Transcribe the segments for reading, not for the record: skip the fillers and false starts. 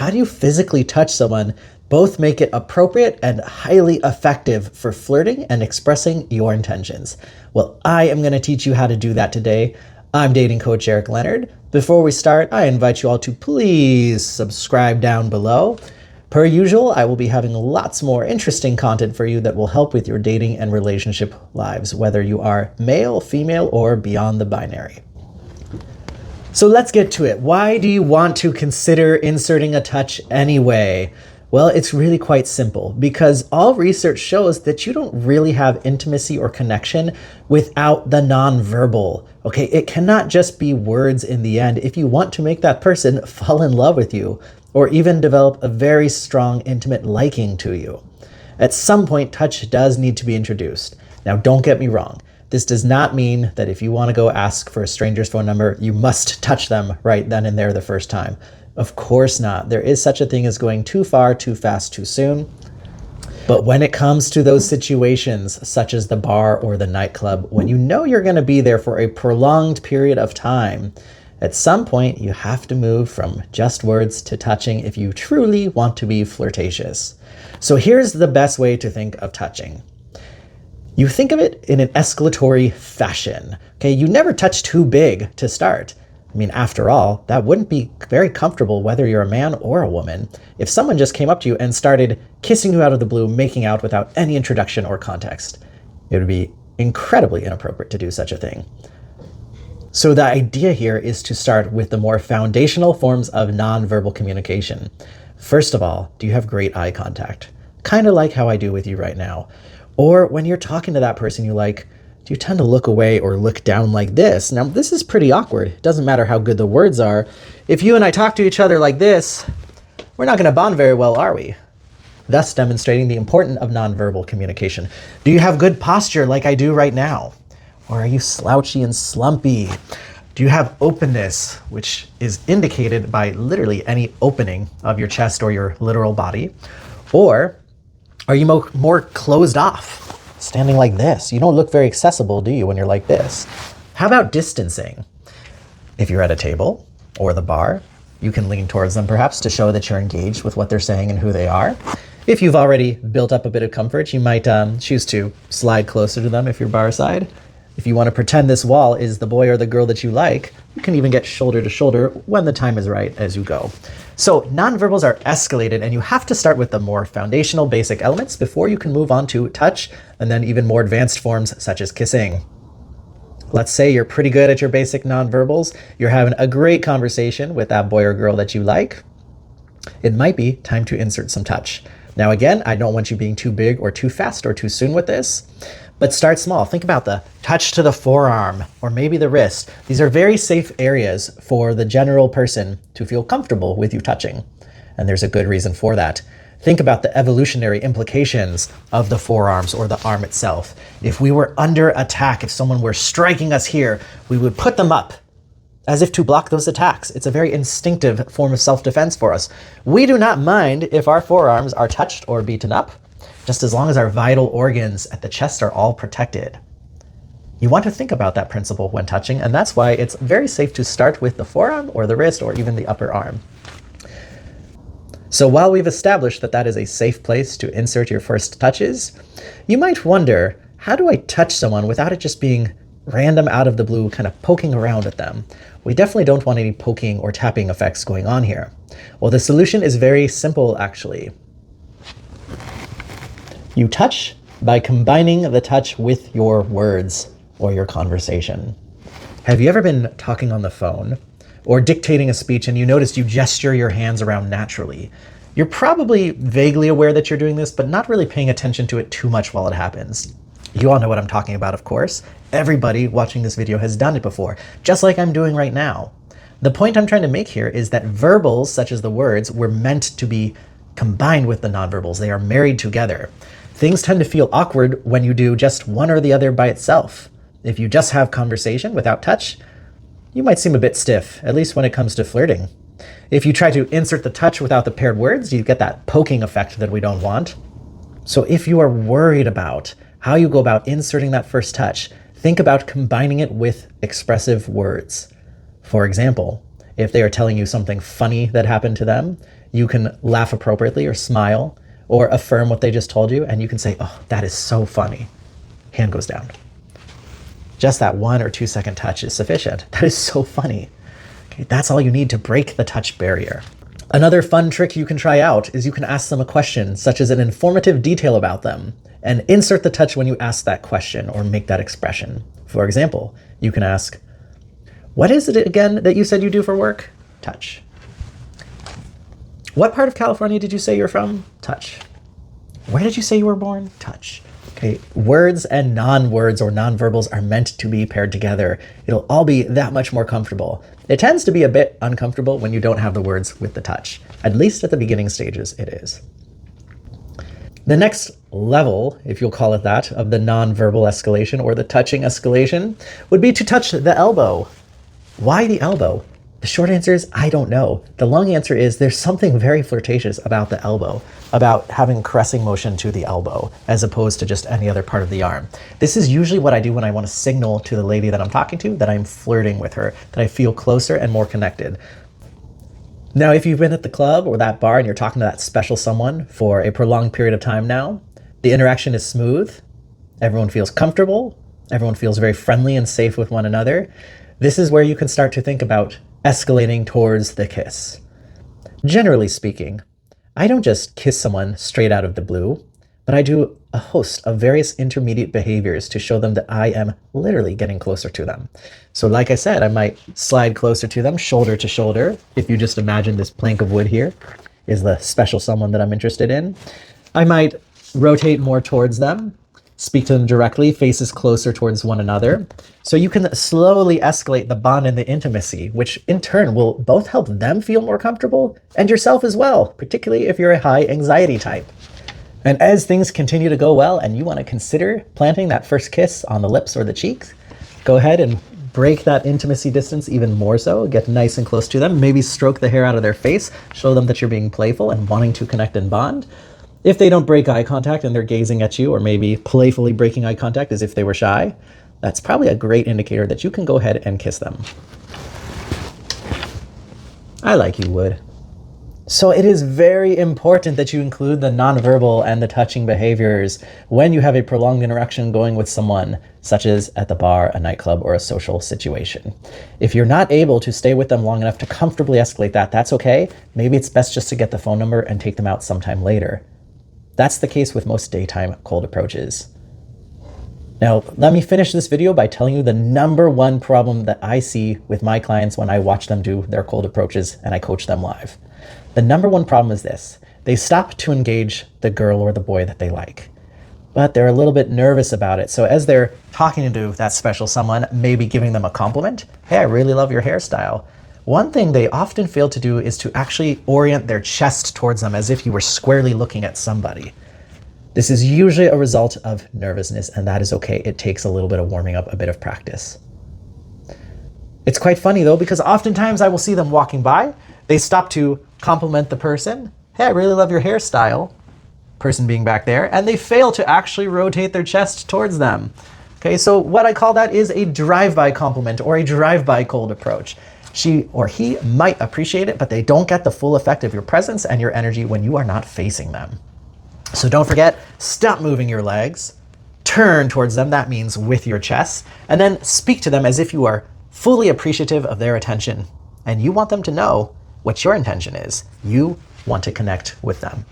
how do you physically touch someone, both make it appropriate and highly effective for flirting and expressing your intentions? Well, I am going to teach you how to do that today. I'm dating coach Eric Leonard. Before we start, I invite you all to please subscribe down below. Per usual, I will be having lots more interesting content for you that will help with your dating and relationship lives, whether you are male, female, or beyond the binary. So let's get to it. Why do you want to consider inserting a touch anyway? Well, it's really quite simple, because all research shows that you don't really have intimacy or connection without the nonverbal. Okay, it cannot just be words in the end if you want to make that person fall in love with you, or even develop a very strong, intimate liking to you. At some point, touch does need to be introduced. Now, don't get me wrong. This does not mean that if you want to go ask for a stranger's phone number, you must touch them right then and there the first time. Of course not. There is such a thing as going too far, too fast, too soon. But when it comes to those situations, such as the bar or the nightclub, when you know you're going to be there for a prolonged period of time, at some point, you have to move from just words to touching if you truly want to be flirtatious. So here's the best way to think of touching. You think of it in an escalatory fashion. Okay, you never touch too big to start. I mean, after all, that wouldn't be very comfortable whether you're a man or a woman. If someone just came up to you and started kissing you out of the blue, making out without any introduction or context, it would be incredibly inappropriate to do such a thing. So the idea here is to start with the more foundational forms of nonverbal communication. First of all, do you have great eye contact? Kind of like how I do with you right now. Or when you're talking to that person you like, do you tend to look away or look down like this? Now, this is pretty awkward. It doesn't matter how good the words are. If you and I talk to each other like this, we're not going to bond very well, are we? Thus demonstrating the importance of nonverbal communication. Do you have good posture like I do right now? Or are you slouchy and slumpy? Do you have openness, which is indicated by literally any opening of your chest or your literal body? Or are you more closed off, standing like this? You don't look very accessible, do you, when you're like this? How about distancing? If you're at a table or the bar, you can lean towards them perhaps to show that you're engaged with what they're saying and who they are. If you've already built up a bit of comfort, you might choose to slide closer to them if you're bar side. If you want to pretend this wall is the boy or the girl that you like, you can even get shoulder to shoulder when the time is right as you go. So nonverbals are escalated, and you have to start with the more foundational basic elements before you can move on to touch and then even more advanced forms such as kissing. Let's say you're pretty good at your basic nonverbals. You're having a great conversation with that boy or girl that you like. It might be time to insert some touch. Now again, I don't want you being too big or too fast or too soon with this. But start small. Think about the touch to the forearm or maybe the wrist. These are very safe areas for the general person to feel comfortable with you touching. And there's a good reason for that. Think about the evolutionary implications of the forearms or the arm itself. If we were under attack, if someone were striking us here, we would put them up as if to block those attacks. It's a very instinctive form of self-defense for us. We do not mind if our forearms are touched or beaten up, just as long as our vital organs at the chest are all protected. You want to think about that principle when touching, and that's why it's very safe to start with the forearm or the wrist or even the upper arm. So while we've established that that is a safe place to insert your first touches, you might wonder, how do I touch someone without it just being random out of the blue, kind of poking around at them? We definitely don't want any poking or tapping effects going on here. Well, the solution is very simple, actually. You touch by combining the touch with your words or your conversation. Have you ever been talking on the phone or dictating a speech and you notice you gesture your hands around naturally? You're probably vaguely aware that you're doing this, but not really paying attention to it too much while it happens. You all know what I'm talking about, of course. Everybody watching this video has done it before, just like I'm doing right now. The point I'm trying to make here is that verbals, such as the words, were meant to be combined with the nonverbals. They are married together. Things tend to feel awkward when you do just one or the other by itself. If you just have conversation without touch, you might seem a bit stiff, at least when it comes to flirting. If you try to insert the touch without the paired words, you get that poking effect that we don't want. So if you are worried about how you go about inserting that first touch, think about combining it with expressive words. For example, if they are telling you something funny that happened to them, You can laugh appropriately or smile or affirm what they just told you, and you can say, oh, that is so funny. Hand goes down. Just that 1 or 2 second touch is sufficient. That is so funny. Okay, that's all you need to break the touch barrier. Another fun trick you can try out is you can ask them a question, such as an informative detail about them, and insert the touch when you ask that question or make that expression. For example, you can ask, what is it again that you said you do for work? Touch. What part of California did you say you're from? Touch. Where did you say you were born? Touch. Okay, words and non-words or non-verbals are meant to be paired together. It'll all be that much more comfortable. It tends to be a bit uncomfortable when you don't have the words with the touch. At least at the beginning stages, it is. The next level, if you'll call it that, of the non-verbal escalation or the touching escalation would be to touch the elbow. Why the elbow? The short answer is, I don't know. The long answer is there's something very flirtatious about the elbow, about having caressing motion to the elbow, as opposed to just any other part of the arm. This is usually what I do when I want to signal to the lady that I'm talking to that I'm flirting with her, that I feel closer and more connected. Now, if you've been at the club or that bar and you're talking to that special someone for a prolonged period of time now, the interaction is smooth, everyone feels comfortable, everyone feels very friendly and safe with one another. This is where you can start to think about escalating towards the kiss. Generally speaking, I don't just kiss someone straight out of the blue, but I do a host of various intermediate behaviors to show them that I am literally getting closer to them. So like I said, I might slide closer to them, shoulder to shoulder. If you just imagine this plank of wood here is the special someone that I'm interested in. I might rotate more towards them, speak to them directly, faces closer towards one another. So you can slowly escalate the bond and the intimacy, which in turn will both help them feel more comfortable and yourself as well, particularly if you're a high anxiety type. And as things continue to go well and you want to consider planting that first kiss on the lips or the cheeks, go ahead and break that intimacy distance even more so. Get nice and close to them, maybe stroke the hair out of their face, show them that you're being playful and wanting to connect and bond. If they don't break eye contact and they're gazing at you, or maybe playfully breaking eye contact as if they were shy, that's probably a great indicator that you can go ahead and kiss them. I like you would. So it is very important that you include the nonverbal and the touching behaviors when you have a prolonged interaction going with someone, such as at the bar, a nightclub, or a social situation. If you're not able to stay with them long enough to comfortably escalate that, that's okay. Maybe it's best just to get the phone number and take them out sometime later. That's the case with most daytime cold approaches. Now, let me finish this video by telling you the number one problem that I see with my clients when I watch them do their cold approaches and I coach them live. The number one problem is this: they stop to engage the girl or the boy that they like, but they're a little bit nervous about it. So as they're talking to that special someone, maybe giving them a compliment, hey, I really love your hairstyle. One thing they often fail to do is to actually orient their chest towards them as if you were squarely looking at somebody. This is usually a result of nervousness, and that is okay. It takes a little bit of warming up, a bit of practice. It's quite funny though, because oftentimes I will see them walking by, they stop to compliment the person. Hey, I really love your hairstyle. Person being back there, and they fail to actually rotate their chest towards them. Okay, so what I call that is a drive-by compliment or a drive-by cold approach. She or he might appreciate it, but they don't get the full effect of your presence and your energy when you are not facing them. So don't forget, stop moving your legs, turn towards them, that means with your chest, and then speak to them as if you are fully appreciative of their attention. And you want them to know what your intention is. You want to connect with them.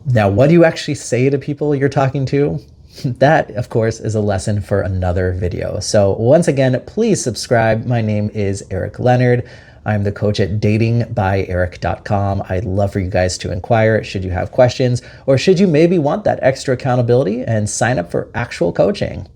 Now, what do you actually say to people you're talking to? That, of course, is a lesson for another video. So once again, please subscribe. My name is Eric Leonard. I'm the coach at datingbyeric.com. I'd love for you guys to inquire should you have questions, or should you maybe want that extra accountability and sign up for actual coaching.